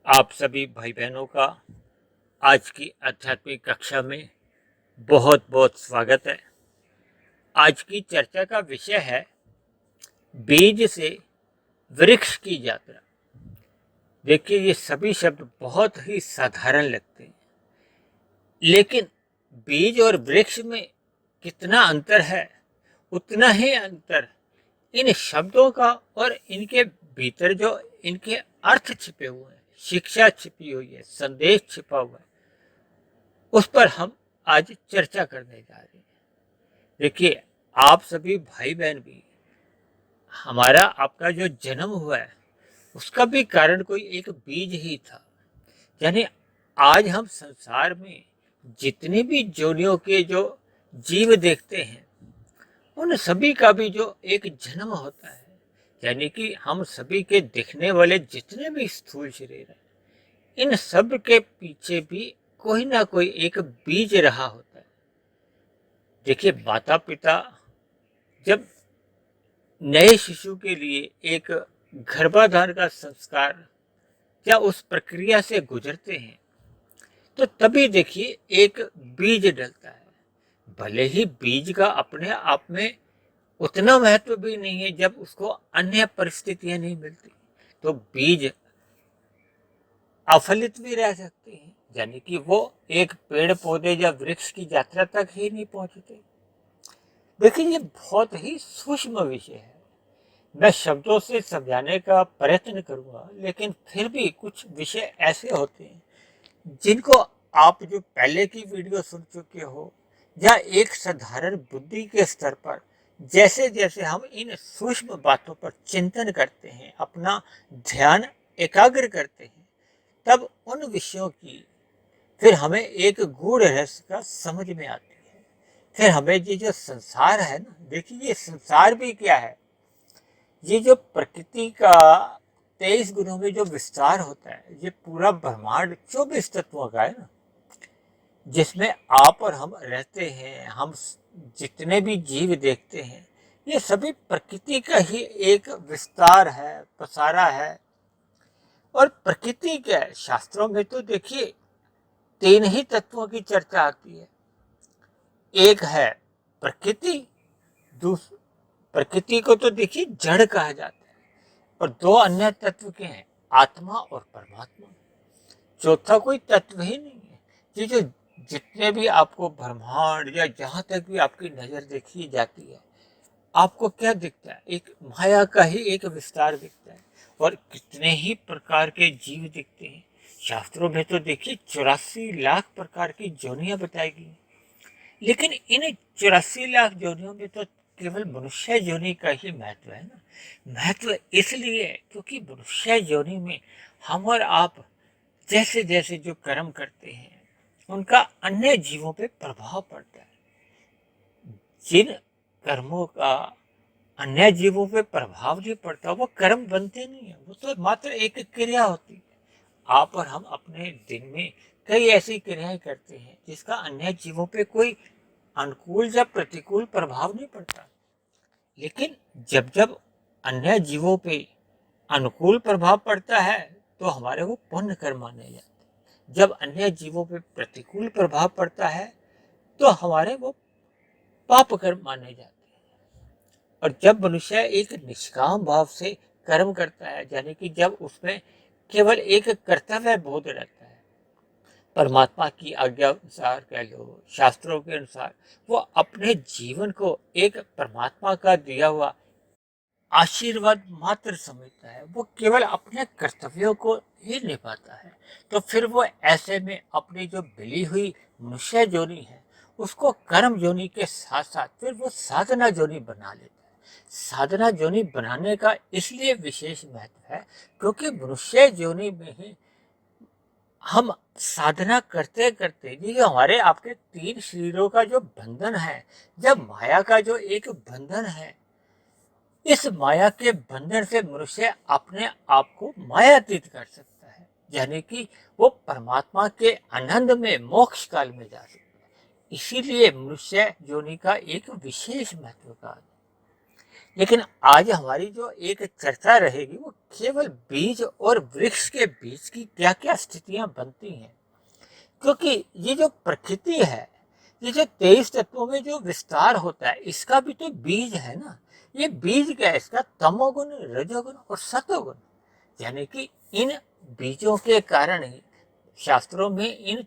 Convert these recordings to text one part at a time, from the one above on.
आप सभी भाई बहनों का आज की आध्यात्मिक कक्षा में बहुत बहुत स्वागत है। आज की चर्चा का विषय है बीज से वृक्ष की यात्रा। देखिए, ये सभी शब्द बहुत ही साधारण लगते हैं, लेकिन बीज और वृक्ष में कितना अंतर है, उतना ही अंतर इन शब्दों का और इनके भीतर जो इनके अर्थ छिपे हुए हैं, शिक्षा छिपी हुई है, संदेश छिपा हुआ है, उस पर हम आज चर्चा करने जा रहे हैं। देखिए, आप सभी भाई बहन भी, हमारा आपका जो जन्म हुआ है उसका भी कारण कोई एक बीज ही था। यानी आज हम संसार में जितने भी जोनियों के जो जीव देखते हैं, उन सभी का भी जो एक जन्म होता है, यानी कि हम सभी के दिखने वाले जितने भी स्थूल शरीर हैं, इन सब के पीछे भी कोई ना कोई एक बीज रहा होता है। देखिए, माता पिता जब नए शिशु के लिए एक गर्भाधान का संस्कार या उस प्रक्रिया से गुजरते हैं, तो तभी देखिए एक बीज डलता है। भले ही बीज का अपने आप में उतना महत्व भी नहीं है, जब उसको अन्य परिस्थितियां नहीं मिलती तो बीज अफलित भी रह सकते हैं, यानी कि वो एक पेड़ पौधे या वृक्ष की यात्रा तक ही नहीं पहुंचते। देखिए, ये बहुत ही सूक्ष्म विषय है। मैं शब्दों से समझाने का प्रयत्न करूंगा, लेकिन फिर भी कुछ विषय ऐसे होते हैं जिनको आप जो पहले की वीडियो सुन चुके हो, या एक साधारण बुद्धि के स्तर पर जैसे जैसे हम इन सूक्ष्म बातों पर चिंतन करते हैं, अपना ध्यान एकाग्र करते हैं, तब उन विषयों की फिर हमें एक गूढ़ रहस्य का समझ में आती है। फिर हमें ये जो संसार है ना, देखिए ये संसार भी क्या है, ये जो प्रकृति का 23 गुणों में जो विस्तार होता है, ये पूरा ब्रह्मांड 24 तत्वों का है ना, जिसमें आप और हम रहते हैं, हम जितने भी जीव देखते हैं, ये सभी प्रकृति का ही एक विस्तार है, पसारा है। और प्रकृति क्या है, शास्त्रों में तो देखिए 3 ही तत्वों की चर्चा आती है। एक है प्रकृति, दूसरी प्रकृति को तो देखिए जड़ कहा जाता है, और 2 अन्य तत्व के हैं, आत्मा और परमात्मा। चौथा कोई तत्व ही नहीं है। ये जो जितने भी आपको ब्रह्मांड या जहां तक भी आपकी नजर देखी जाती है, आपको क्या दिखता है, एक माया का ही एक विस्तार दिखता है। और कितने ही प्रकार के जीव दिखते हैं। शास्त्रों में तो देखिए 84 लाख प्रकार की जोनियां बताई गई, लेकिन इन 84 लाख जोनियों में तो केवल मनुष्य जोनि का ही महत्व है ना। महत्व इसलिए क्योंकि मनुष्य जोनि में हम और आप जैसे जैसे जो कर्म करते हैं, उनका अन्य जीवों पे प्रभाव पड़ता है। जिन कर्मों का अन्य जीवों पे प्रभाव नहीं पड़ता, वो कर्म बनते नहीं है, वो तो मात्र एक क्रिया होती है। आप और हम अपने दिन में कई ऐसी क्रियाएं करते हैं जिसका अन्य जीवों पे कोई अनुकूल या प्रतिकूल प्रभाव नहीं पड़ता, लेकिन जब जब अन्य जीवों पे अनुकूल प्रभाव पड़ता है तो हमारे वो पुण्य कर्म माने जाते हैं। जब अन्य जीवों पे प्रतिकूल प्रभाव पड़ता है तो हमारे वो पाप कर्म माने जाते हैं। और जब मनुष्य एक निष्काम भाव से कर्म करता है, यानी कि जब उसमें केवल एक कर्तव्य बोध रहता है, परमात्मा की आज्ञा अनुसार कह लो, शास्त्रों के अनुसार, वो अपने जीवन को एक परमात्मा का दिया हुआ आशीर्वाद मात्र समझता है, वो केवल अपने कर्तव्यों को ही निभाता है, तो फिर वो ऐसे में अपनी जो मिली हुई मनुष्य जोनी है, उसको कर्म जोनी के साथ साथ फिर वो साधना जोनी बना लेता है। साधना जोनी बनाने का इसलिए विशेष महत्व है क्योंकि मनुष्य जोनी में ही हम साधना करते करते, ये हमारे आपके 3 शरीरों का जो बंधन है, जब माया का जो एक बंधन है, इस माया के बंधन से मनुष्य अपने आप को मायातीत कर सकता है, यानी कि वो परमात्मा के आनंद में मोक्ष काल में जा सकता है। इसीलिए मनुष्य योनि का एक विशेष महत्व का है। लेकिन आज हमारी जो एक चर्चा रहेगी वो केवल बीज और वृक्ष के बीच की क्या क्या स्थितियां बनती हैं, क्योंकि ये जो प्रकृति है, ये जो 23 तत्वों में जो विस्तार होता है, इसका भी तो बीज है ना। ये बीज क्या है इसका? तमोगुण, रजोगुण और सतोगुण। यानी कि इन बीजों के कारण ही शास्त्रों में इन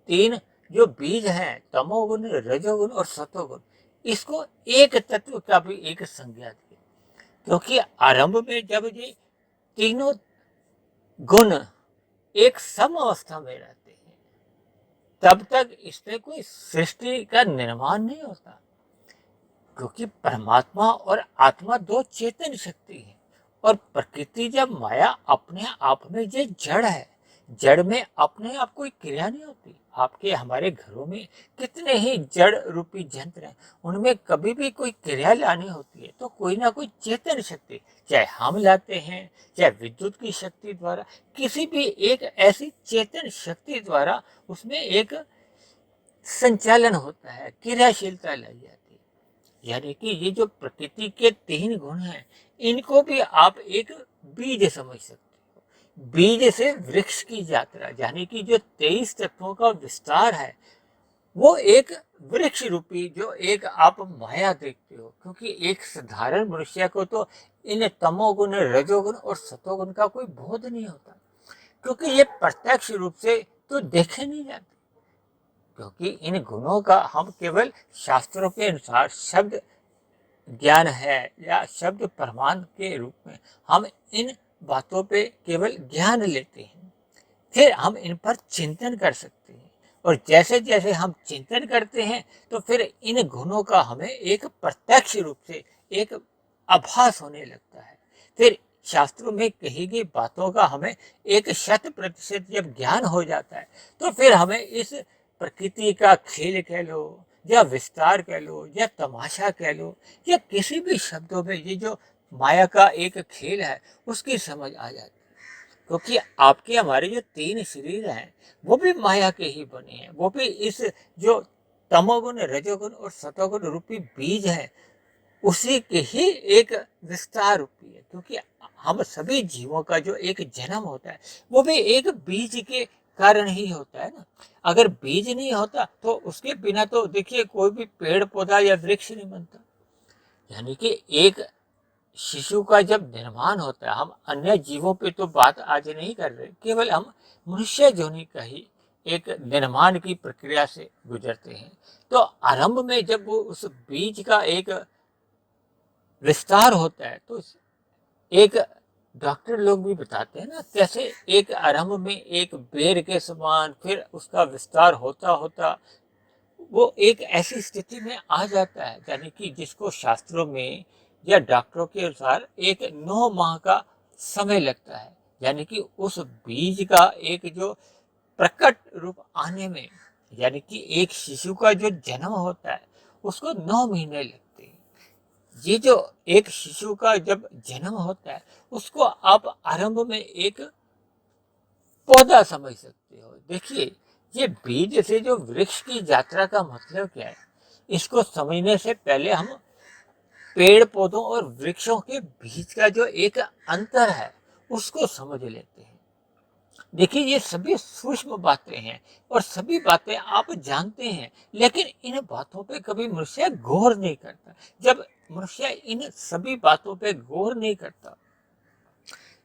तीन जो बीज हैं, तमोगुण, रजोगुण और सतोगुण, इसको एक तत्व का भी एक संज्ञा दी। क्योंकि आरंभ में जब ये तीनों गुण एक सम अवस्था में रहते हैं, तब तक इसमें कोई सृष्टि का निर्माण नहीं होता। क्योंकि परमात्मा और आत्मा दो चेतन शक्ति है, और प्रकृति जब माया अपने आप में ये जड़ है, जड़ में अपने आप कोई क्रिया नहीं होती। आपके हमारे घरों में कितने ही जड़ रूपी यंत्र हैं, उनमें कभी भी कोई क्रिया लानी होती है तो कोई ना कोई चेतन शक्ति, चाहे हम लाते हैं, चाहे विद्युत की शक्ति द्वारा, किसी भी एक ऐसी चेतन शक्ति द्वारा उसमें एक संचालन होता है, क्रियाशीलता लाई जाती है। यानी कि ये जो प्रकृति के तीन गुण हैं, इनको भी आप एक बीज समझ सकते हो। बीज से वृक्ष की यात्रा, यानी कि जो 23 तत्वों का विस्तार है, वो एक वृक्ष रूपी जो एक आप माया देखते हो। क्योंकि एक साधारण मनुष्य को तो इन तमोगुण, रजोगुण और सतोगुण का कोई बोध नहीं होता, क्योंकि ये प्रत्यक्ष रूप से तो देखे नहीं जाते। क्योंकि इन गुणों का हम केवल शास्त्रों के अनुसार शब्द ज्ञान है या शब्द प्रमाण के रूप में हम इन बातों पे केवल ज्ञान लेते हैं, फिर हम इन पर चिंतन कर सकते हैं। और जैसे जैसे हम चिंतन करते हैं तो फिर इन गुणों का हमें एक प्रत्यक्ष रूप से एक आभास होने लगता है। फिर शास्त्रों में कही गई बातों का हमें एक 100% जब ज्ञान हो जाता है, तो फिर हमें इस प्रकृति का खेल कह लो या विस्तार कह लो या तमाशा कह लो या किसी भी शब्दों में ये जो माया का एक खेल है उसकी समझ आ जाती है। क्योंकि आपके हमारे जो तीन शरीर हैं वो भी माया के ही बने हैं, वो भी इस जो तमोगुण, रजोगुण और सतोगुण रूपी बीज है उसी के ही एक विस्तार रूपी है। क्योंकि हम सभी जीवों का जो एक जन्म होता है वो भी एक बीज के कारण ही होता है ना। अगर बीज नहीं होता तो उसके बिना तो देखिए कोई भी पेड़ पौधा या वृक्ष नहीं बनता। यानी कि एक शिशु का जब निर्माण होता है, हम अन्य जीवों पे तो बात आज नहीं कर रहे, केवल हम मनुष्य योनि का ही एक निर्माण की प्रक्रिया से गुजरते हैं। तो आरंभ में जब वो उस बीज का एक विस्तार होता है तो एक डॉक्टर लोग भी बताते हैं ना, कैसे एक आरंभ में एक बेर के समान फिर उसका विस्तार होता होता वो एक ऐसी स्थिति में आ जाता है, यानी कि जिसको शास्त्रों में या डॉक्टरों के अनुसार एक 9 माह का समय लगता है। यानी कि उस बीज का एक जो प्रकट रूप आने में, यानी कि एक शिशु का जो जन्म होता है उसको 9 महीने लगते हैं। ये जो एक शिशु का जब जन्म होता है उसको आप आरंभ में एक पौधा समझ सकते हो। देखिए ये बीज से जो वृक्ष की यात्रा का मतलब क्या है, इसको समझने से पहले हम पेड़ पौधों और वृक्षों के बीच का जो एक अंतर है उसको समझ लेते हैं। देखिए ये सभी सूक्ष्म बातें हैं और सभी बातें आप जानते हैं, लेकिन इन बातों पे कभी मनुष्य गौर नहीं करता। जब मनुष्य इन सभी बातों पे गौर नहीं करता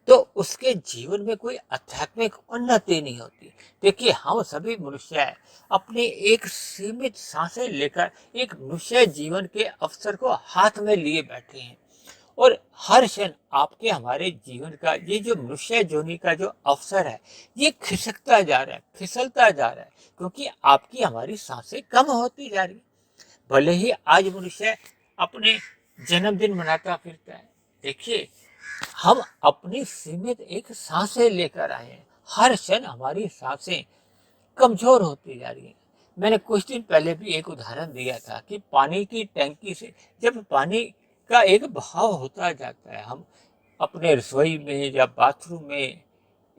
तो उसके जीवन में कोई आध्यात्मिक उन्नति नहीं होती। देखिए हम सभी मनुष्य अपने एक सीमित सांसें लेकर एक मनुष्य जीवन के अवसर को हाथ में लिए बैठे हैं, और हर क्षण आपके हमारे जीवन का ये जो मनुष्य योनि का जो अवसर है ये खिसकता जा रहा है, फिसलता जा रहा है, क्योंकि आपकी हमारी सांसें कम होती जा रही है। भले ही आज मनुष्य अपने जन्मदिन मनाता फिरता है, देखिए हम अपनी सीमित एक सांसें लेकर आए हैं, हर क्षण हमारी सांसें कमजोर होती जा रही है। मैंने कुछ दिन पहले भी एक उदाहरण दिया था कि पानी की टंकी से जब पानी का एक बहाव होता जाता है, हम अपने रसोई में या बाथरूम में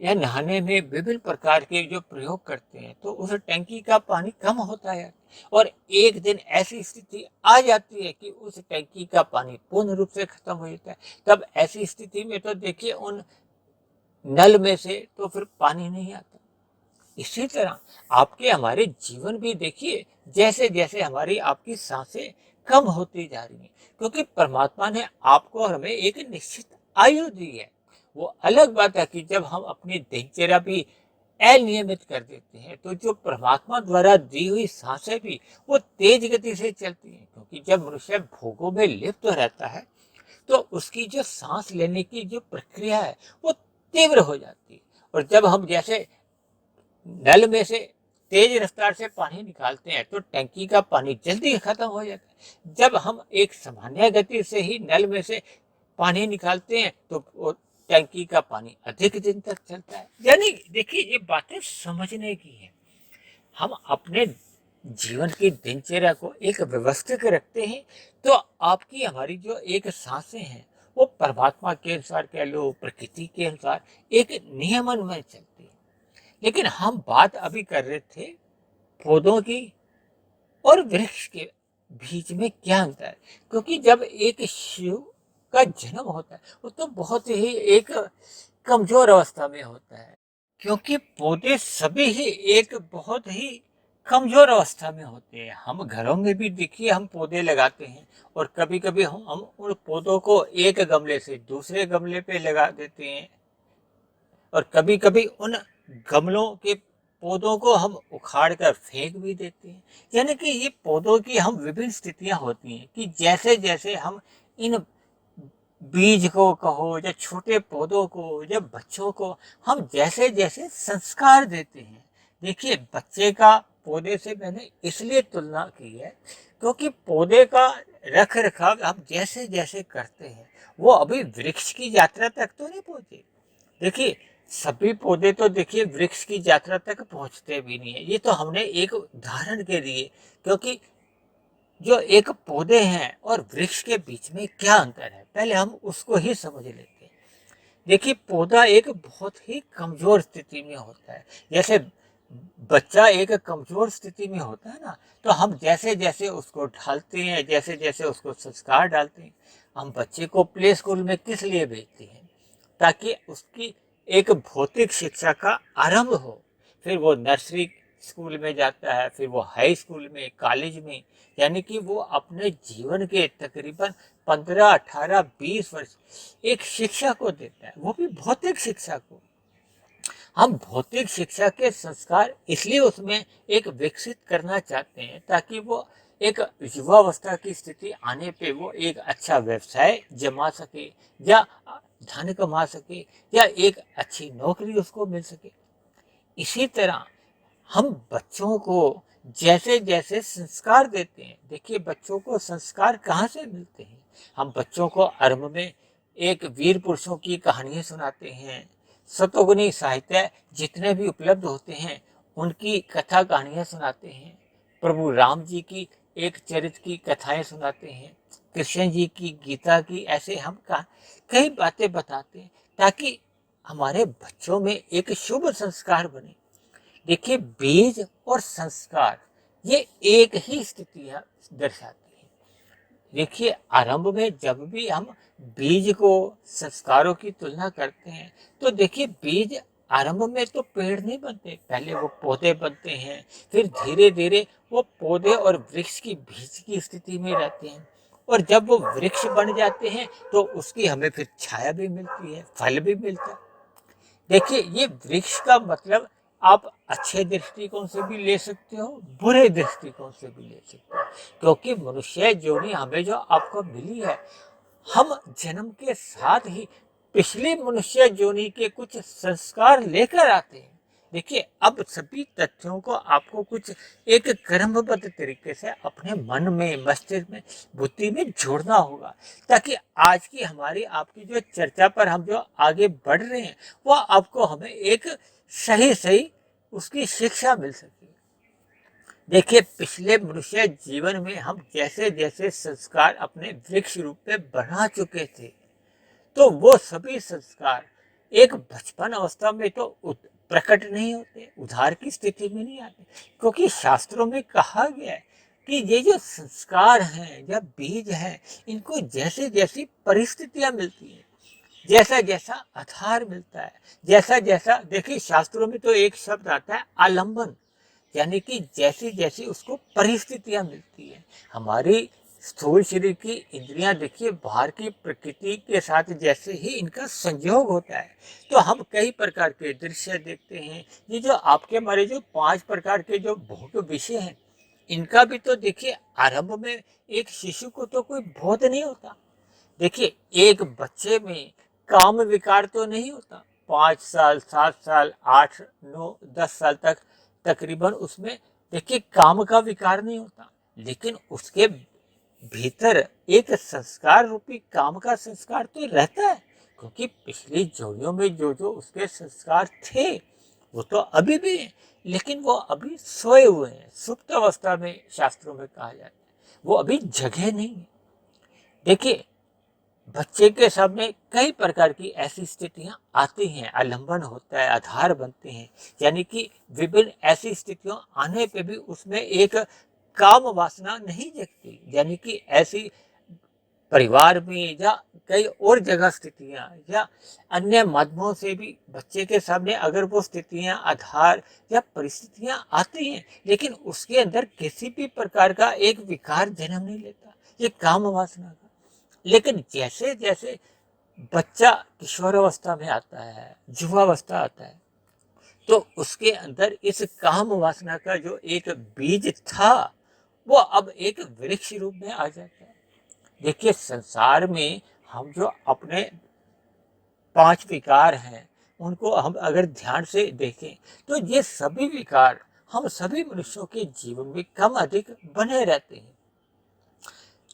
या नहाने में विभिन्न प्रकार के जो प्रयोग करते हैं तो उस टंकी का पानी कम होता है, और एक दिन ऐसी स्थिति आ जाती है कि उस टंकी का पानी पूर्ण रूप से खत्म हो जाता है। तब ऐसी स्थिति में तो देखिए उन नल में से तो फिर पानी नहीं आता। इसी तरह आपके हमारे जीवन भी देखिए, जैसे जैसे हमारी आपकी सांसें कम होती जा रही हैं, क्योंकि परमात्मा ने आपको और हमें एक निश्चित आयु दी है। वो अलग बात है कि जब हम अपनी दिनचर्या भी अनियमित कर देते हैं, तो जो परमात्मा द्वारा दी हुई सांसें भी वो तेज गति से चलती हैं, क्योंकि जब मनुष्य भोगों में लिप्त रहता है तो उसकी जो सांस लेने की जो प्रक्रिया है वो तीव्र हो जाती है। और जब हम जैसे नल में से तेज रफ्तार से पानी निकालते हैं तो टंकी का पानी जल्दी खत्म हो जाता है। जब हम एक सामान्य गति से ही नल में से पानी निकालते हैं तो वो टंकी का पानी अधिक दिन तक चलता है। यानी देखिए, ये बातें समझने की है। हम अपने जीवन की दिनचर्या को एक व्यवस्थित रखते हैं तो आपकी हमारी जो एक सांसें हैं वो परमात्मा के अनुसार, कह लो प्रकृति के अनुसार, एक नियमन में चलती है। लेकिन हम बात अभी कर रहे थे पौधों की और वृक्ष के बीच में क्या अंतर है, क्योंकि जब एक शिशु का जन्म होता है वो तो बहुत ही एक कमजोर अवस्था में होता है, क्योंकि पौधे सभी ही एक बहुत ही कमजोर अवस्था में होते हैं। हम घरों में भी देखिए हम पौधे लगाते हैं और कभी कभी हम उन पौधों को एक गमले से दूसरे गमले पे लगा देते हैं, और कभी कभी उन गमलों के पौधों को हम उखाड़ कर फेंक भी देते हैं। यानी कि ये पौधों की हम विभिन्न स्थितियां होती हैं कि जैसे जैसे हम इन बीज को कहो या छोटे पौधों को या बच्चों को हम जैसे जैसे संस्कार देते हैं। देखिए, बच्चे का पौधे से मैंने इसलिए तुलना की है क्योंकि पौधे का रख रखाव हम जैसे जैसे करते हैं वो अभी वृक्ष की यात्रा तक तो नहीं पहुंचे। देखिए, सभी पौधे तो देखिए वृक्ष की यात्रा तक पहुंचते भी नहीं है। ये तो हमने एक उदाहरण के लिए, क्योंकि जो एक पौधे हैं और वृक्ष के बीच में क्या अंतर है पहले हम उसको ही समझ लेते हैं। देखिए, पौधा एक बहुत ही कमजोर स्थिति में होता है। जैसे बच्चा एक कमजोर स्थिति में होता है ना, तो हम जैसे जैसे उसको ढालते हैं, जैसे जैसे उसको संस्कार डालते हैं। हम बच्चे को प्ले स्कूल में किस लिए भेजते हैं? ताकि उसकी एक भौतिक शिक्षा का आरंभ हो। फिर वो नर्सरी स्कूल में जाता है, फिर वो हाई स्कूल में, कॉलेज में, यानी कि वो अपने जीवन के तकरीबन 15, 18, 20 वर्ष एक शिक्षा को देता है, वो भी भौतिक शिक्षा को। हम भौतिक शिक्षा के संस्कार इसलिए उसमें एक विकसित करना चाहते हैं ताकि वो एक युवावस्था की स्थिति आने पे वो एक अच्छा व्यवसाय जमा सके या धन कमा सके या एक अच्छी नौकरी उसको मिल सके। इसी तरह हम बच्चों को जैसे जैसे संस्कार देते हैं, देखिए बच्चों को संस्कार कहाँ से मिलते हैं? हम बच्चों को आरंभ में एक वीर पुरुषों की कहानियाँ सुनाते हैं। सतोगुनी साहित्य जितने भी उपलब्ध होते हैं उनकी कथा कहानियाँ सुनाते हैं। प्रभु राम जी की एक चरित्र की कथाएं सुनाते हैं, कृष्ण जी की गीता की, ऐसे हम कई बातें बताते हैं ताकि हमारे बच्चों में एक शुभ संस्कार बने। देखिए, बीज और संस्कार ये एक ही स्थिति दर्शाती है। देखिए, आरंभ में जब भी हम बीज को संस्कारों की तुलना करते हैं तो देखिए बीज आरंभ में तो पेड़ नहीं बनते, पहले वो पौधे बनते हैं, फिर धीरे धीरे वो पौधे और वृक्ष की बीज की स्थिति में रहते हैं, और जब वो वृक्ष बन जाते हैं तो उसकी हमें फिर छाया भी मिलती है, फल भी मिलता है। देखिए, ये वृक्ष का मतलब आप अच्छे दृष्टिकोण से भी ले सकते हो, बुरे दृष्टिकोण से भी ले सकते हो, क्योंकि मनुष्य जोनी हमें जो आपको मिली है, हम जन्म के साथ ही पिछली मनुष्य जोनी के कुछ संस्कार लेकर आते हैं। देखिए, अब सभी तथ्यों को आपको कुछ एक क्रमबद्ध तरीके से अपने मन में, मस्तिष्क में, बुद्धि में जोड़ना होगा, ताकि आज की हमारी आपकी जो चर्चा पर हम जो आगे बढ़ रहे हैं वह आपको हमें एक सही सही उसकी शिक्षा मिल सके। देखिए, पिछले मनुष्य जीवन में हम जैसे जैसे संस्कार अपने वृक्ष रूप में बना चुके थे, तो वो सभी संस्कार एक बचपन अवस्था में तो प्रकट नहीं होते, उधार की स्थिति में नहीं आते, क्योंकि शास्त्रों में कहा गया है कि ये जो संस्कार हैं या बीज हैं, इनको जैसे जैसी परिस्थितियां मिलती हैं, जैसा जैसा आधार मिलता है, जैसा जैसा देखिए शास्त्रों में तो एक शब्द आता है आलंबन, यानी कि जैसी जैसी उसको परिस्थितियां मिलती है। हमारी स्थूल शरीर की इंद्रियां देखिए बाहर की प्रकृति के साथ जैसे ही इनका संयोग होता है तो हम कई प्रकार के दृश्य देखते हैं। ये जो आपके हमारे जो 5 प्रकार के जो भोग विषय हैं, इनका भी तो देखिए आरंभ में एक शिशु को तो कोई बोध नहीं होता। देखिए एक बच्चे में काम विकार तो नहीं होता, 5 साल 7 साल 8 9 10 साल तक तकरीबन उसमें देखिए काम का विकार नहीं होता, लेकिन उसके भीतर एक संस्कार रूपी काम का संस्कार तो रहता है, क्योंकि पिछली जोनियों में जो जो उसके संस्कार थे वो तो अभी भी है, लेकिन वो अभी सोए हुए हैं, सुप्त अवस्था में शास्त्रों में कहा जाता है, वो अभी जगह नहीं है। देखिए बच्चे के सामने कई प्रकार की ऐसी स्थितियां आती हैं, आलंबन होता है, आधार बनते हैं, यानी कि विभिन्न ऐसी स्थितियों आने पे भी उसमें एक काम वासना नहीं जगती, यानी कि ऐसी परिवार में या कई और जगह स्थितियां या अन्य माध्यमों से भी बच्चे के सामने अगर वो स्थितियां आधार या परिस्थितियां आती हैं, लेकिन उसके अंदर किसी भी प्रकार का एक विकार जन्म नहीं लेता, ये काम वासना का। लेकिन जैसे जैसे बच्चा किशोरावस्था में आता है, युवावस्था आता है, तो उसके अंदर इस काम वासना का जो एक बीज था वो अब एक वृक्ष रूप में आ जाता है। देखिए संसार में हम जो अपने 5 विकार हैं उनको हम अगर ध्यान से देखें तो ये सभी विकार हम सभी मनुष्यों के जीवन में कम अधिक बने रहते हैं,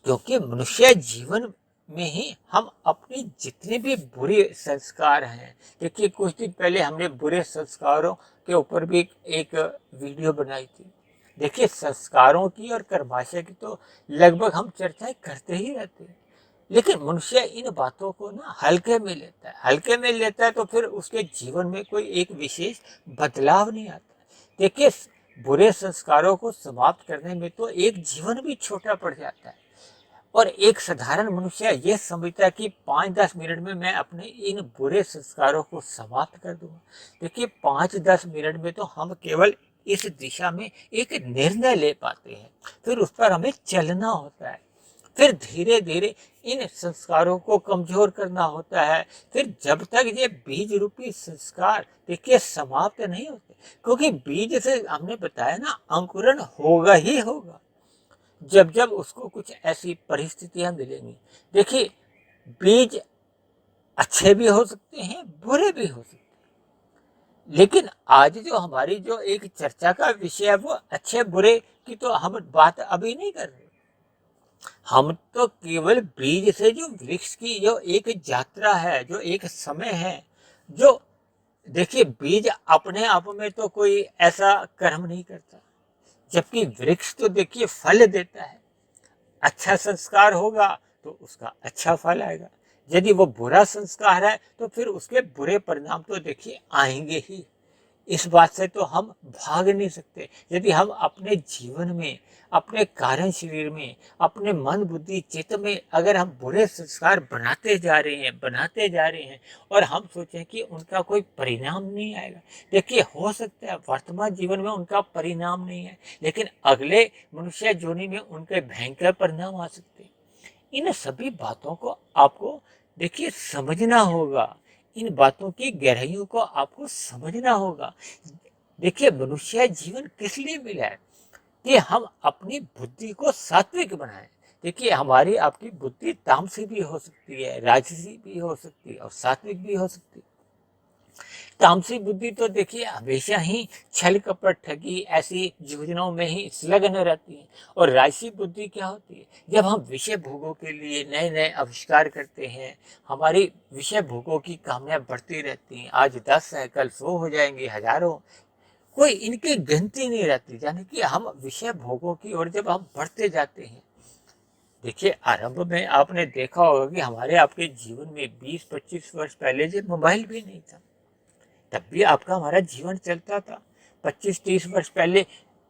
क्योंकि मनुष्य जीवन में ही हम अपनी जितने भी बुरे संस्कार हैं, देखिए कुछ दिन पहले हमने बुरे संस्कारों के ऊपर भी एक वीडियो बनाई थी। देखिए संस्कारों की और कर्माशय की तो लगभग हम चर्चाएं करते ही रहते हैं, लेकिन मनुष्य इन बातों को ना हल्के में लेता है, हल्के में लेता है तो फिर उसके जीवन में कोई एक विशेष बदलाव नहीं आता। देखिए बुरे संस्कारों को समाप्त करने में तो एक जीवन भी छोटा पड़ जाता है, और एक साधारण मनुष्य ये समझता है कि 5-10 मिनट में मैं अपने इन बुरे संस्कारों को समाप्त कर दूंगा। देखिए 5-10 मिनट में तो हम केवल इस दिशा में एक निर्णय ले पाते हैं, फिर उस पर हमें चलना होता है, फिर धीरे धीरे इन संस्कारों को कमजोर करना होता है, फिर जब तक ये बीज रूपी संस्कार देखिए समाप्त नहीं होते, क्योंकि बीज से हमने बताया ना अंकुरण होगा ही होगा जब जब उसको कुछ ऐसी परिस्थितियां मिलेंगी। देखिए बीज अच्छे भी हो सकते हैं, बुरे भी हो सकते हैं, लेकिन आज जो हमारी जो एक चर्चा का विषय है वो अच्छे बुरे की तो हम बात अभी नहीं कर रहे। हम तो केवल बीज से जो वृक्ष की जो एक यात्रा है, जो एक समय है, जो देखिए बीज अपने आप में तो कोई ऐसा कर्म नहीं करता, जबकि वृक्ष तो देखिए फल देता है। अच्छा संस्कार होगा तो उसका अच्छा फल आएगा, यदि वो बुरा संस्कार है तो फिर उसके बुरे परिणाम तो देखिए आएंगे ही। इस बात से तो हम भाग नहीं सकते। यदि हम अपने जीवन में, अपने कारण शरीर में, अपने मन बुद्धि चित्त में अगर हम बुरे संस्कार बनाते जा रहे हैं और हम सोचें कि उनका कोई परिणाम नहीं आएगा, देखिए हो सकता है वर्तमान जीवन में उनका परिणाम नहीं है, लेकिन अगले मनुष्य जोनि में उनके भयंकर परिणाम आ सकते हैं। इन सभी बातों को आपको देखिए समझना होगा, इन बातों की गहराइयों को आपको समझना होगा। देखिए मनुष्य जीवन किस लिए मिला है कि हम अपनी बुद्धि को सात्विक बनाएं। देखिए हमारी आपकी बुद्धि तामसी भी हो सकती है, राजसी भी हो सकती है और सात्विक भी हो सकती है। तामसी बुद्धि तो देखिए हमेशा ही छल कपट ठगी ऐसी योजनाओं में ही संलग्न रहती है, और राजसी बुद्धि क्या होती है, जब हम विषय भोगों के लिए नए नए आविष्कार करते हैं, हमारी विषय भोगों की कामयाब बढ़ती रहती हैं, आज 10 है कल 100 हो जाएंगे, हजारों, कोई इनकी गिनती नहीं रहती, यानी कि हम विषय भोगों की ओर जब हम बढ़ते जाते हैं। देखिए आरंभ में आपने देखा होगा कि हमारे आपके जीवन में 20-25 वर्ष पहले जब मोबाइल भी नहीं था तब भी आपका हमारा जीवन चलता था। 25-30 वर्ष पहले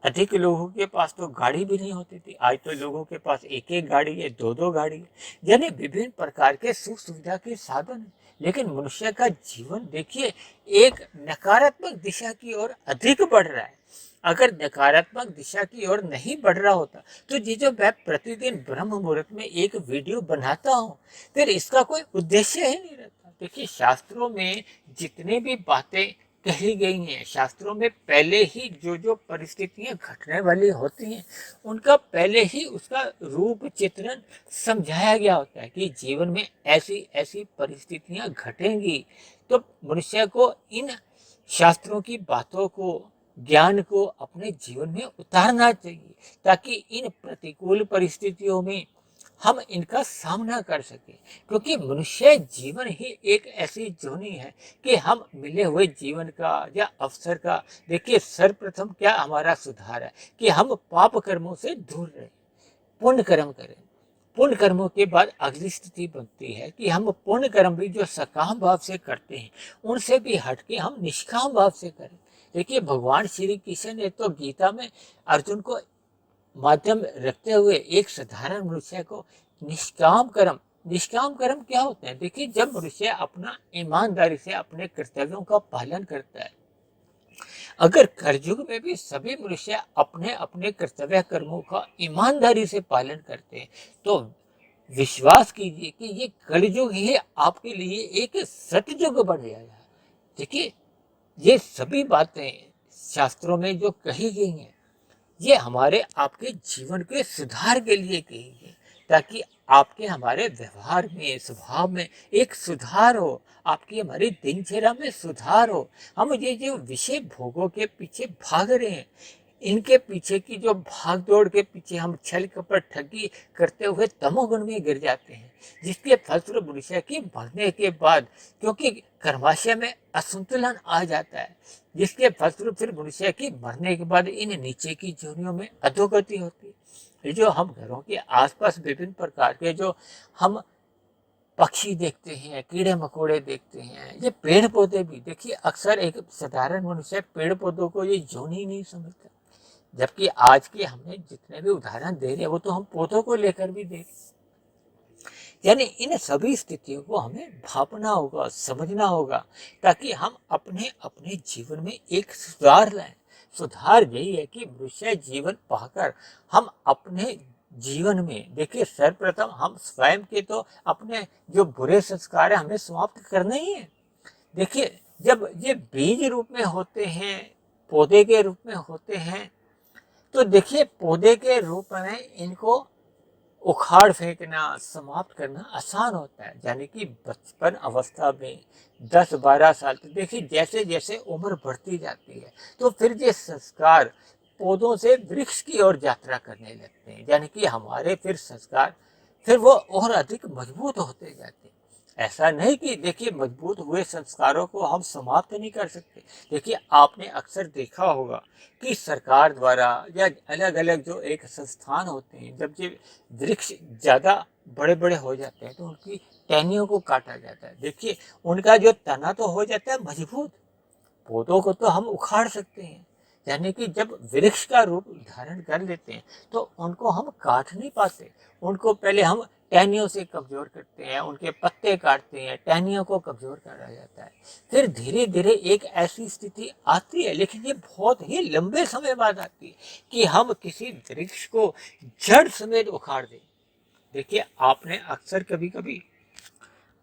अधिक लोगों के पास तो गाड़ी भी नहीं होती थी, आज तो लोगों के पास एक एक गाड़ी है, दो दो गाड़ी है, यानी विभिन्न प्रकार के सुख सुविधा के साधन है। लेकिन मनुष्य का जीवन देखिए एक नकारात्मक दिशा की ओर अधिक बढ़ रहा है। अगर नकारात्मक दिशा की ओर नहीं बढ़ रहा होता तो ये जो मैं प्रतिदिन ब्रह्म मुहूर्त में एक वीडियो बनाता हूँ, फिर इसका कोई उद्देश्य ही नहीं रहता। देखिए शास्त्रों में जितनी भी बातें कही गई हैं, शास्त्रों में पहले ही जो जो परिस्थितियां घटने वाली होती हैं उनका पहले ही उसका रूप चित्रण समझाया गया होता है कि जीवन में ऐसी ऐसी परिस्थितियां घटेंगी। तो मनुष्य को इन शास्त्रों की बातों को, ज्ञान को अपने जीवन में उतारना चाहिए ताकि इन प्रतिकूल परिस्थितियों में हम इनका सामना कर सके। क्योंकि मनुष्य जीवन ही एक ऐसी जोनी है कि हम मिले हुए जीवन का या अवसर का देखिए सर्वप्रथम क्या हमारा सुधार है कि हम पाप कर्मों से दूर रहें, पुण्य कर्म करें। पुण्य कर्मों के बाद अगली स्थिति बनती है कि हम पुण्य कर्म भी जो सकाम भाव से करते हैं उनसे भी हटके हम निष्काम भाव से करें। देखिए भगवान श्री कृष्ण ने तो गीता में अर्जुन को माध्यम रखते हुए एक साधारण मनुष्य को निष्काम कर्म क्या होते हैं? देखिए जब मनुष्य अपना ईमानदारी से अपने कर्तव्यों का पालन करता है, अगर कलयुग में भी सभी मनुष्य अपने अपने कर्तव्य कर्मों का ईमानदारी से पालन करते हैं तो विश्वास कीजिए कि ये कलयुग ही आपके लिए एक सतयुग बन जाएगा। देखिए ये सभी बातें शास्त्रों में जो कही गई हैं ये हमारे आपके जीवन के सुधार के लिए कही गई ताकि आपके हमारे व्यवहार में, स्वभाव में एक सुधार हो, आपकी हमारी दिनचर्या में सुधार हो। हम ये जो विषय भोगों के पीछे भाग रहे हैं, इनके पीछे की जो भाग दौड़ के पीछे हम छल कपट ठगी करते हुए तमोगुण में गिर जाते हैं, जिसके फलस्वरूप मनुष्य की मरने के बाद क्योंकि कर्माशय में असंतुलन आ जाता है, जिसके फलस्वरूप फिर मनुष्य की मरने के बाद इन नीचे की जोनियों में अधोगति होती है। ये जो हम घरों के आसपास विभिन्न प्रकार के जो हम पक्षी देखते हैं, कीड़े मकोड़े देखते हैं, ये पेड़ पौधे भी देखिए अक्सर एक साधारण मनुष्य पेड़ पौधों को ये जोनी नहीं समझता, जबकि आज के हमें जितने भी उदाहरण दे रहे हैं वो तो हम पौधों को लेकर भी दे रहे हैं। यानी इन सभी स्थितियों को हमें भापना होगा, समझना होगा ताकि हम अपने अपने जीवन में एक सुधार लाएं। सुधार यही है कि मनुष्य जीवन पाकर हम अपने जीवन में देखिए सर्वप्रथम हम स्वयं के तो अपने जो बुरे संस्कार है हमें समाप्त करने ही है। देखिए जब ये बीज रूप में होते हैं, पौधे के रूप में होते हैं, तो देखिए पौधे के रूप में इनको उखाड़ फेंकना, समाप्त करना आसान होता है। यानी कि बचपन अवस्था में 10-12 साल तक देखिए जैसे जैसे उम्र बढ़ती जाती है तो फिर ये संस्कार पौधों से वृक्ष की ओर यात्रा करने लगते हैं। यानी कि हमारे फिर संस्कार फिर वो और अधिक मजबूत होते जाते हैं। ऐसा नहीं कि देखिए मजबूत हुए संस्कारों को हम समाप्त नहीं कर सकते। देखिए आपने अक्सर देखा होगा कि सरकार द्वारा या अलग अलग जो एक संस्थान होते हैं, जब ये वृक्ष ज़्यादा बड़े बड़े हो जाते हैं तो उनकी टहनियों को काटा जाता है। देखिए उनका जो तना तो हो जाता है मजबूत, पौधों को तो हम उखाड़ सकते हैं। यानी कि जब वृक्ष का रूप धारण कर लेते हैं तो उनको हम काट नहीं पाते, उनको पहले हम टहनियों से कमजोर करते हैं, उनके पत्ते काटते हैं, टहनियों को कमजोर करा जाता है। फिर धीरे धीरे एक ऐसी स्थिति आती है, लेकिन ये बहुत ही लंबे समय बाद आती है कि हम किसी वृक्ष को जड़ समेत उखाड़ दें। देखिए आपने अक्सर कभी कभी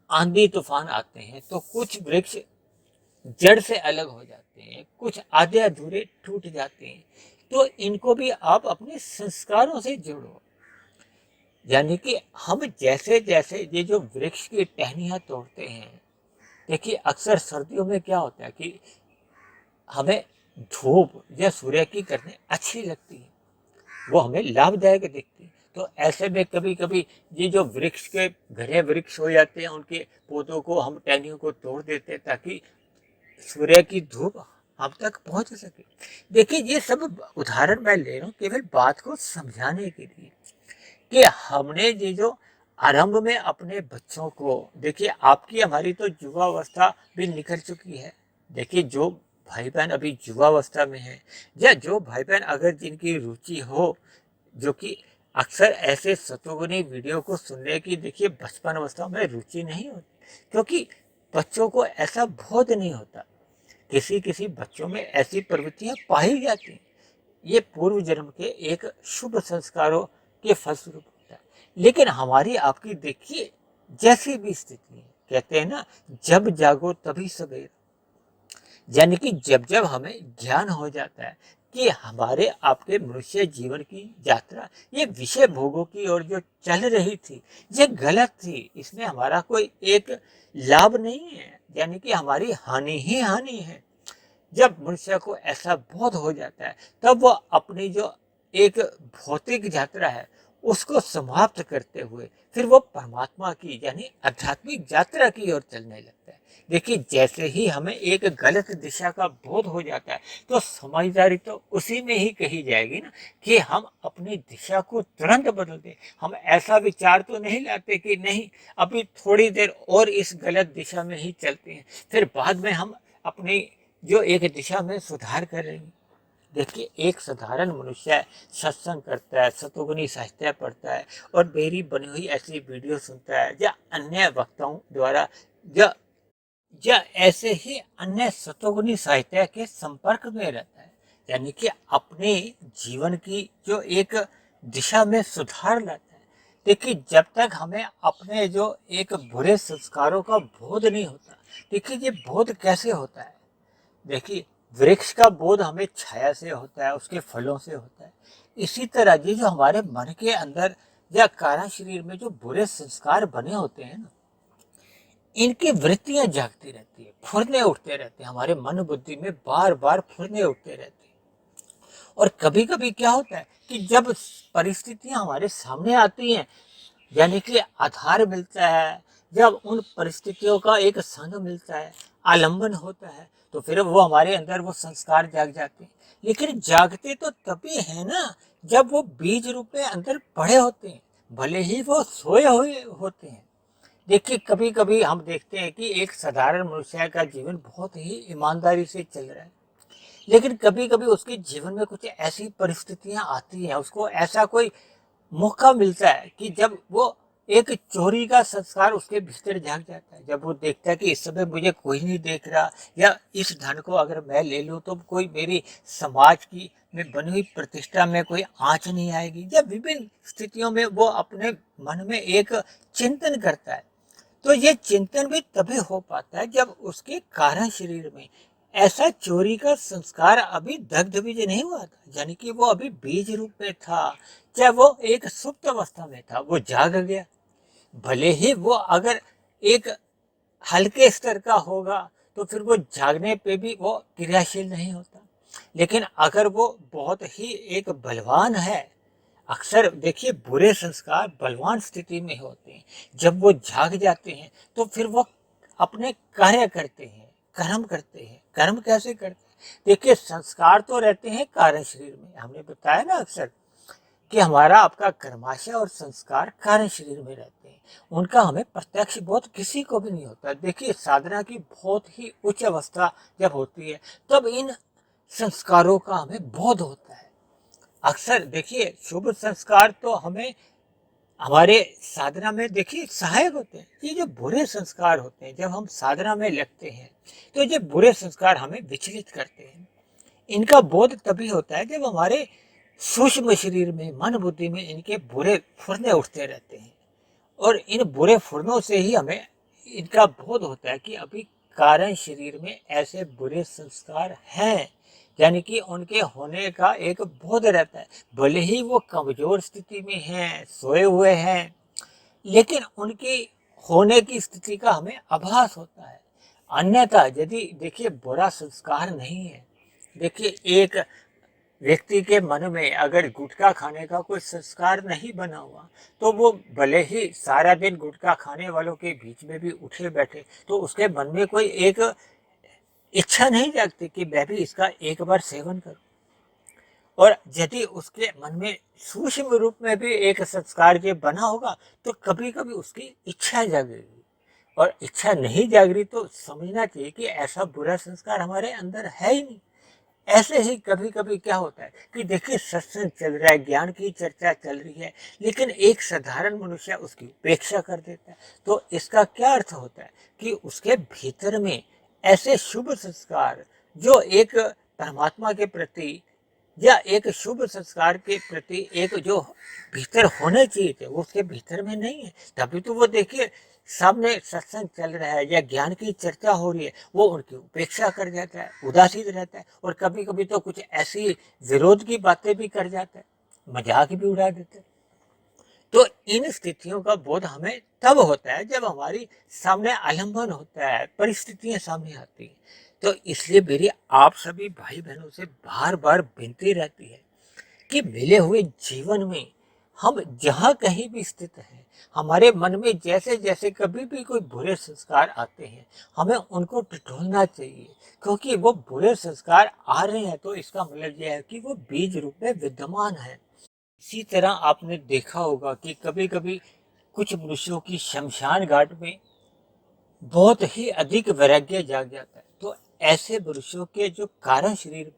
आंधी तूफान आते हैं तो कुछ वृक्ष जड़ से अलग हो जाते हैं, कुछ आधे अधूरे टूट जाते हैं, तो इनको भी आप अपने संस्कारों से जोड़ो। यानी कि हम जैसे जैसे ये जो वृक्ष की टहनियाँ तोड़ते हैं, देखिए अक्सर सर्दियों में क्या होता है कि हमें धूप या सूर्य की किरणें अच्छी लगती है, वो हमें लाभदायक दिखती है। तो ऐसे में कभी कभी ये जो वृक्ष के घने वृक्ष हो जाते हैं उनके पौधों को हम टहनियों को तोड़ देते हैं ताकि सूर्य की धूप हम तक पहुंच सके। देखिए ये सब उदाहरण मैं ले रहा हूँ केवल बात को समझाने के लिए कि हमने ये जो आरंभ में अपने बच्चों को देखिए आपकी हमारी तो युवावस्था भी निकल चुकी है। देखिए जो भाई बहन अभी युवावस्था में है या जो भाई बहन अगर जिनकी रुचि हो, जो कि अक्सर ऐसे सतोगुनी वीडियो को सुनने की देखिए बचपन अवस्था में रुचि नहीं होती, क्योंकि बच्चों को ऐसा बोध नहीं होता। किसी किसी बच्चों में ऐसी प्रवृत्तियां पाई जाती हैं। ये पूर्व जन्म के एक शुभ संस्कारों के फलस्वरूप होता है। लेकिन हमारी आपकी देखिए जैसी भी स्थिति है, कहते हैं ना, जब जागो तभी सवेर, यानी कि जब जब हमें ज्ञान हो जाता है कि हमारे आपके मनुष्य जीवन की यात्रा ये विषय भोगों की ओर जो चल रही थी ये गलत थी, इसमें हमारा कोई एक लाभ नहीं है, यानी कि हमारी हानि ही हानि है। जब मनुष्य को ऐसा बोध हो जाता है तब वो अपनी जो एक भौतिक यात्रा है उसको समाप्त करते हुए फिर वो परमात्मा की यानी आध्यात्मिक यात्रा की ओर चलने लगता है। देखिए जैसे ही हमें एक गलत दिशा का बोध हो जाता है तो समझदारी तो उसी में ही कही जाएगी ना कि हम अपनी दिशा को तुरंत बदल दें। हम ऐसा विचार तो नहीं लाते कि नहीं अभी थोड़ी देर और इस गलत दिशा में ही चलते हैं, फिर बाद में हम अपनी जो एक दिशा में सुधार कर रही है। देखिए एक साधारण मनुष्य सत्संग करता है, सतोगुनी साहित्य पढ़ता है और मेरी बनी हुई ऐसी वीडियो सुनता है या अन्य वक्ताओं द्वारा या या ऐसे ही अन्य सतोगुनी साहित्य के संपर्क में रहता है, यानी कि अपने जीवन की जो एक दिशा में सुधार लाता है। देखिए जब तक हमें अपने जो एक बुरे संस्कारों का बोध नहीं होता, देखिए ये बोध कैसे होता है। देखिए वृक्ष का बोध हमें छाया से होता है, उसके फलों से होता है। इसी तरह ये जो हमारे मन के अंदर या कारण शरीर में जो बुरे संस्कार बने होते हैं ना, इनकी वृत्तियां जागती रहती है, फुरने उठते रहते हैं, हमारे मन बुद्धि में बार बार फुरने उठते रहते हैं। और कभी कभी क्या होता है कि जब परिस्थितियां हमारे सामने आती हैं, यानी कि आधार मिलता है, जब उन परिस्थितियों का एक संग मिलता है, आलंबन होता है, तो फिर वो हमारे अंदर वो संस्कार जाग जाते हैं। लेकिन जागते तो तभी है ना जब वो बीज रूप में अंदर पड़े होते हैं, भले ही वो सोए हुए होते हैं। देखिए कभी कभी हम देखते हैं कि एक साधारण मनुष्य का जीवन बहुत ही ईमानदारी से चल रहा है, लेकिन कभी कभी उसके जीवन में कुछ ऐसी परिस्थितियां आती हैं, उसको ऐसा कोई मौका मिलता है कि जब वो एक चोरी का संस्कार उसके भीतर जाग जाता है। जब वो देखता है कि इस समय मुझे कोई नहीं देख रहा या इस धन को अगर मैं ले लूं तो कोई मेरी समाज की में बनी हुई प्रतिष्ठा में कोई आंच नहीं आएगी, जब विभिन्न स्थितियों में वो अपने मन में एक चिंतन करता है, तो ये चिंतन भी तभी हो पाता है जब उसके कारण शरीर में ऐसा चोरी का संस्कार अभी दग्ध बीज नहीं हुआ था, यानी कि वो अभी बीज रूप में था, चाहे वो एक सुप्त अवस्था में था, वो जाग गया। भले ही वो अगर एक हल्के स्तर का होगा तो फिर वो जागने पे भी वो क्रियाशील नहीं होता, लेकिन अगर वो बहुत ही एक बलवान है, अक्सर देखिए बुरे संस्कार बलवान स्थिति में होते हैं, जब वो जाग जाते हैं तो फिर वो अपने कार्य करते हैं, कर्म करते हैं। कर्म कैसे करते हैं, देखिए संस्कार तो रहते हैं कारण शरीर में, हमने बताया ना अक्सर कि हमारा आपका कर्माशय और संस्कार कारण शरीर में रहते हैं, उनका हमें प्रत्यक्ष बोध किसी को भी नहीं होता। देखिए साधना की बहुत ही उच्च अवस्था जब होती है तब इन संस्कारों का हमें बोध होता है। अक्सर देखिए शुभ संस्कार तो हमें हमारे साधना में देखिए सहायक होते हैं। ये जो बुरे संस्कार होते हैं जब हम साधना में लगते हैं तो ये बुरे संस्कार हमें विचलित करते हैं। इनका बोध तभी होता है जब हमारे सूक्ष्म शरीर में मन बुद्धि में इनके बुरे फुरने उठते रहते हैं, और इन बुरे फुरनों से ही हमें इनका बोध होता है कि अभी कारण शरीर में ऐसे बुरे संस्कार हैं, यानी कि उनके होने का एक बोध रहता है। भले ही वो कमजोर स्थिति में हैं, सोए हुए हैं, लेकिन उनकी होने की स्थिति का हमें आभास होता है। अन्यथा यदि देखिए बुरा संस्कार नहीं है, देखिए एक व्यक्ति के मन में अगर गुटखा खाने का कोई संस्कार नहीं बना हुआ तो वो भले ही सारा दिन गुटखा खाने वालों के बीच में भी उठे बैठे तो उसके मन में कोई एक इच्छा नहीं जागती कि मैं भी इसका एक बार सेवन करूं। और यदि उसके मन में सूक्ष्म रूप में भी एक संस्कार के बना होगा तो कभी कभी उसकी इच्छा जागेगी, और इच्छा नहीं जाग रही तो समझना चाहिए कि ऐसा बुरा संस्कार हमारे अंदर है ही नहीं। ऐसे ही कभी कभी क्या होता है कि देखिए सत्संग चल रहा है, ज्ञान की चर्चा चल रही है, लेकिन एक साधारण मनुष्य उसकी उपेक्षा कर देता है। तो इसका क्या अर्थ होता है कि उसके भीतर में ऐसे शुभ संस्कार जो एक परमात्मा के प्रति या एक शुभ संस्कार के प्रति एक जो भीतर होने चाहिए थे वो उसके भीतर में नहीं है। तभी तो वो देखिए सामने सत्संग चल रहा है या ज्ञान की चर्चा हो रही है, वो उनकी उपेक्षा कर जाता है, उदासीन रहता है, और कभी कभी तो कुछ ऐसी विरोध की बातें भी कर जाता है, मजाक भी उड़ा देता है। तो इन स्थितियों का बोध हमें तब होता है जब हमारी सामने आलम्बन होता है, परिस्थितियां सामने आती हैं। तो इसलिए मेरी आप सभी भाई बहनों से बार बार विनती रहती है कि मिले हुए जीवन में हम जहाँ कहीं भी स्थित हैं, हमारे मन में जैसे जैसे कभी भी कोई बुरे संस्कार आते हैं, हमें उनको टटोलना चाहिए, क्योंकि वो बुरे संस्कार आ रहे हैं तो इसका मतलब यह है कि वो बीज रूप में विद्यमान है। इसी तरह आपने देखा होगा कि कभी कभी कुछ मनुष्यों की शमशान घाट में बहुत ही अधिक वैराग्य जाग जाता है। तो ऐसे मनुष्यों के जो कारण शरीर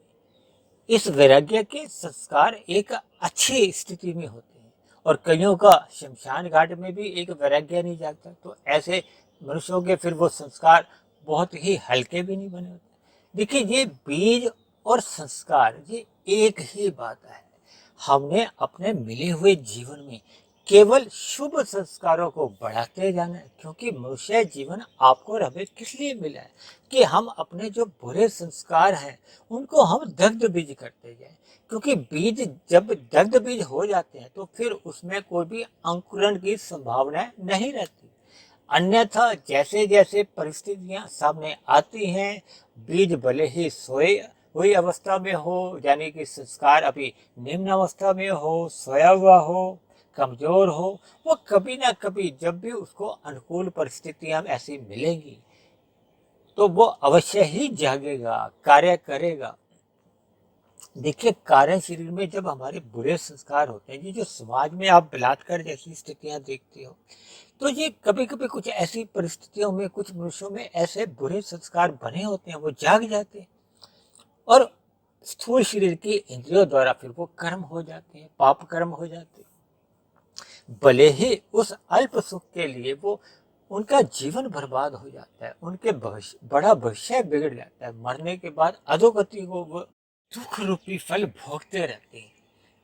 इस वैराग्य के संस्कार एक अच्छी स्थिति में होते हैं, और कईयों का शमशान घाट में भी एक वैराग्य नहीं जागता, तो ऐसे मनुष्यों के फिर वो संस्कार बहुत ही हल्के भी नहीं बने होते। देखिए ये बीज और संस्कार ये एक ही बात है। हमने अपने मिले हुए जीवन में केवल शुभ संस्कारों को बढ़ाते जाना है, क्योंकि मनुष्य जीवन आपको और हमें किस लिए मिला है कि हम अपने जो बुरे संस्कार हैं उनको हम दग्ध बीज करते जाएं, क्योंकि बीज जब दग्ध बीज हो जाते हैं तो फिर उसमें कोई भी अंकुरण की संभावना नहीं रहती। अन्यथा जैसे जैसे परिस्थितियां सामने आती हैं, बीज भले ही सोए हुई अवस्था में हो, यानी कि संस्कार अभी निम्न अवस्था में हो, सोया हुआ हो, कमजोर हो, वो कभी ना कभी जब भी उसको अनुकूल परिस्थितियां ऐसी मिलेंगी तो वो अवश्य ही जागेगा, कार्य करेगा। देखिए कारण शरीर में जब हमारे बुरे संस्कार होते हैं, ये जो समाज में आप बलात्कार जैसी स्थितियां देखते हो, तो ये कभी कभी कुछ ऐसी परिस्थितियों में कुछ मनुष्यों में ऐसे बुरे संस्कार बने होते हैं, वो जाग जाते हैं, और स्थूल शरीर की इंद्रियों द्वारा फिर वो कर्म हो जाते हैं, पाप कर्म हो जाते हैं। भले ही उस अल्प सुख के लिए वो उनका जीवन बर्बाद हो जाता है, उनके भविष्य बड़ा भविष्य बिगड़ जाता है, मरने के बाद अधोगति को वो दुख रूपी फल भोगते रहते हैं।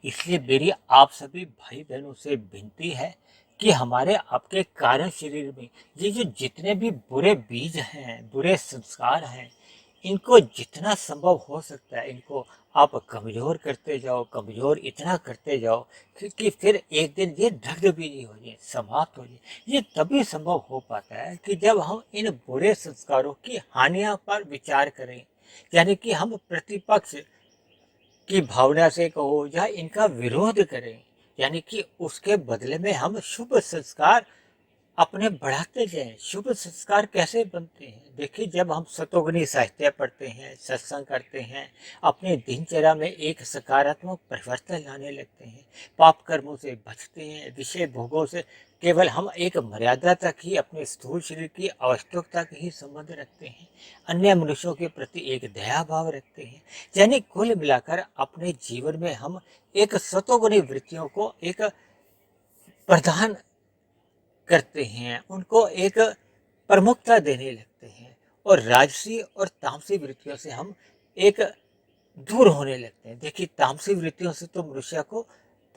इसलिए मेरी आप सभी भाई बहनों से विनती है कि हमारे आपके कारण शरीर में ये जो जितने भी बुरे बीज हैं, बुरे संस्कार हैं, इनको जितना संभव हो सकता है इनको आप कमजोर करते जाओ, कमजोर इतना करते जाओ कि फिर एक दिन ये दग्ध बीज हो जाए, समाप्त हो जाए। ये तभी संभव हो पाता है कि जब हम इन बुरे संस्कारों की हानियों पर विचार करें, यानी कि हम प्रतिपक्ष की भावना से कहो या इनका विरोध करें, यानी कि उसके बदले में हम शुभ संस्कार अपने बढ़ाते जाएं। शुभ संस्कार कैसे बनते हैं? देखिए जब हम सतोगुनी साहित्य पढ़ते हैं, सत्संग करते हैं, अपने दिनचर्या में एक सकारात्मक परिवर्तन लाने लगते हैं, पाप कर्मों से बचते हैं, विषय भोगों से केवल हम एक मर्यादा तक ही अपने स्थूल शरीर की आवश्यकता तक ही संबंध रखते हैं, अन्य मनुष्यों के प्रति एक दया भाव रखते हैं, यानी कुल मिलाकर अपने जीवन में हम एक सतोगुनी वृत्तियों को एक प्रधान करते हैं, उनको एक प्रमुखता देने लगते हैं, और राजसी और तामसी वृत्तियों से हम एक दूर होने लगते हैं। देखिए तामसी वृत्तियों से तो मनुष्य को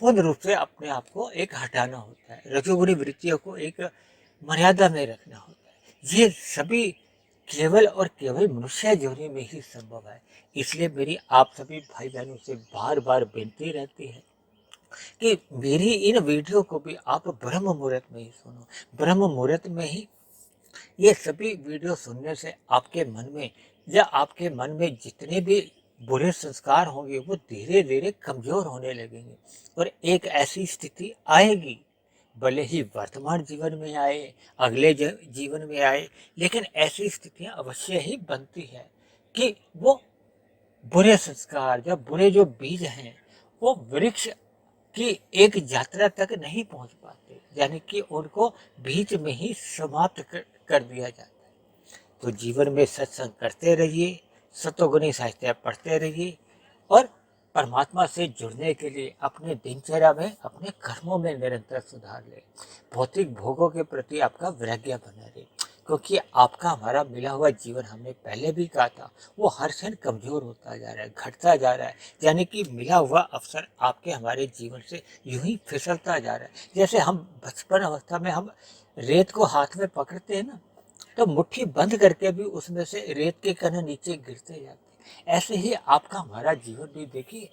पूर्ण रूप से अपने आप को एक हटाना होता है, रजोगुणी वृत्तियों को एक मर्यादा में रखना होता है। ये सभी केवल और केवल मनुष्य जोनी में ही संभव है। इसलिए मेरी आप सभी भाई बहनों से बार बार विनती रहती है कि मेरी इन वीडियो को भी आप ब्रह्म मुहूर्त में ही सुनो। ब्रह्म मुहूर्त में ही ये सभी वीडियो सुनने से आपके मन में या आपके मन में जितने भी बुरे संस्कार होंगे वो धीरे धीरे कमजोर होने लगेंगे, और एक ऐसी स्थिति आएगी, भले ही वर्तमान जीवन में आए, अगले जीवन में आए, लेकिन ऐसी स्थितियां अवश्य ही बनती है कि वो बुरे संस्कार या बुरे जो बीज हैं वो वृक्ष कि एक यात्रा तक नहीं पहुंच पाते, यानी कि उनको बीच में ही समाप्त कर दिया जाता है। तो जीवन में सत्संग करते रहिए, सतोगुणी साहित्य पढ़ते रहिए और परमात्मा से जुड़ने के लिए अपने दिनचर्या में, अपने कर्मों में निरंतर सुधार ले। भौतिक भोगों के प्रति आपका वैराग्य बना रहे, क्योंकि आपका हमारा मिला हुआ जीवन, हमने पहले भी कहा था, वो हर क्षण कमजोर होता जा रहा है, घटता जा रहा है। यानी कि मिला हुआ अवसर आपके हमारे जीवन से यूं ही फिसलता जा रहा है। जैसे हम बचपन अवस्था में हम रेत को हाथ में पकड़ते हैं ना, तो मुट्ठी बंद करके भी उसमें से रेत के कण नीचे गिरते जाते हैं। ऐसे ही आपका हमारा जीवन भी देखिए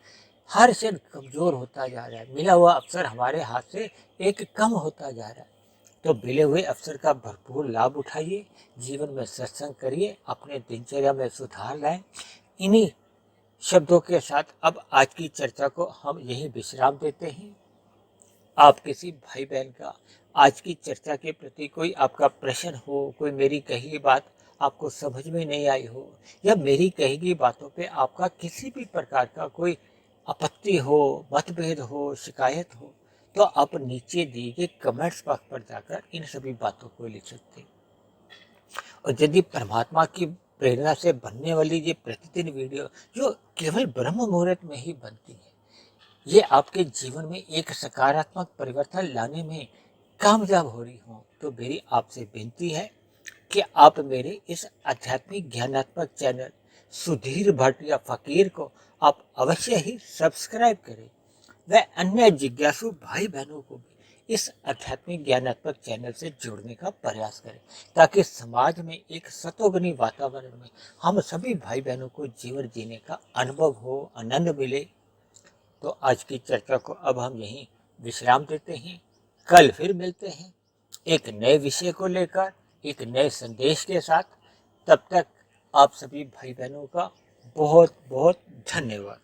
हर क्षण कमजोर होता जा रहा है। मिला हुआ अवसर हमारे हाथ से एक कम होता जा रहा है। तो मिले हुए अवसर का भरपूर लाभ उठाइए, जीवन में सत्संग करिए, अपने दिनचर्या में सुधार लाएं। इन्हीं शब्दों के साथ अब आज की चर्चा को हम यही विश्राम देते हैं। आप किसी भाई बहन का आज की चर्चा के प्रति कोई आपका प्रश्न हो, कोई मेरी कही गई बात आपको समझ में नहीं आई हो, या मेरी कही गई बातों पे आपका किसी भी प्रकार का कोई आपत्ति हो, मतभेद हो, शिकायत हो, तो आप नीचे दिए गए कमेंट्स बॉक्स पर जाकर इन सभी बातों को लिख सकते हैं। और यदि परमात्मा की प्रेरणा से बनने वाली ये प्रतिदिन वीडियो जो केवल ब्रह्म मुहूर्त में ही बनती है, ये आपके जीवन में एक सकारात्मक परिवर्तन लाने में कामयाब हो रही हो, तो मेरी आपसे विनती है कि आप मेरे इस आध्यात्मिक ज्ञानात्मक चैनल सुधीर भाटिया फकीर को आप अवश्य ही सब्सक्राइब करें। वह अन्य जिज्ञासु भाई बहनों को भी इस आध्यात्मिक ज्ञानात्मक चैनल से जोड़ने का प्रयास करें, ताकि समाज में एक सतोगुणी वातावरण में हम सभी भाई बहनों को जीवन जीने का अनुभव हो, आनंद मिले। तो आज की चर्चा को अब हम यहीं विश्राम देते हैं। कल फिर मिलते हैं एक नए विषय को लेकर, एक नए संदेश के साथ। तब तक आप सभी भाई बहनों का बहुत बहुत धन्यवाद।